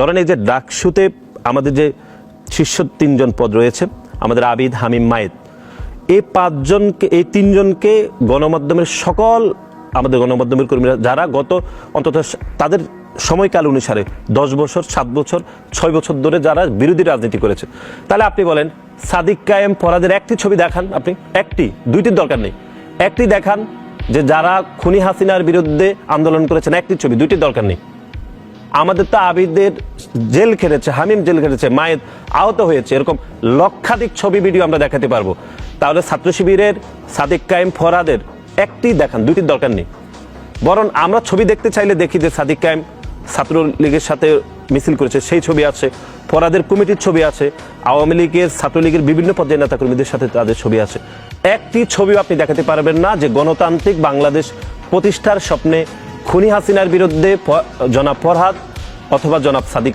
ধরেন এই যে ডাকসুতে আমাদের যে শীর্ষ ৩ জন পদ রয়েছে, আমাদের আবিদ, হামিম, মায়েদ, এই ৫ জনকে, এই ৩ জনকে গণমাধ্যমের সকল আমাদের গণমাধ্যমের কর্মীরা যারা গত অন্তত তাদের সময়কাল অনুসারে ১০ বছর, ৭ বছর, ৬ বছর ধরে যারা বিরোধী রাজনীতি করেছে, তাহলে আপনি বলেন সাদিক কায়েম ফরহাদের একটি ছবি দেখান, আপনি একটি, দুইটির দরকার নেই, একটি দেখান যে যারা খুনি হাসিনার বিরুদ্ধে আন্দোলন করেছেন, একটি ছবি, দুইটির দরকার নেই। আমাদের তো আবিদের জেল খেটেছে, হামিম জেল খেটেছে, মায়েদ আহত হয়েছে, এরকম লক্ষাধিক ছবি ভিডিও আমরা দেখাতে পারবো। তাহলে ছাত্র শিবিরের সাদিক কায়েম ফরহাদের একটি দেখান, দুইটির দরকার নেই। বরং আমরা ছবি দেখতে চাইলে দেখি যে সাদিক কায়েম ছাত্রলীগের সাথে মিছিল করেছে, সেই ছবি আছে, ফরহাদের কমিটির ছবি আছে, আওয়ামী লীগের, ছাত্রলীগের বিভিন্ন পর্যায়ের নেতাকর্মীদের সাথে তাদের ছবি আছে। একটি ছবিও আপনি দেখাতে পারবেন না যে গণতান্ত্রিক বাংলাদেশ প্রতিষ্ঠার স্বপ্নে খুনি হাসিনার বিরুদ্ধে জনাব ফরহাদ অথবা জনাব সাদিক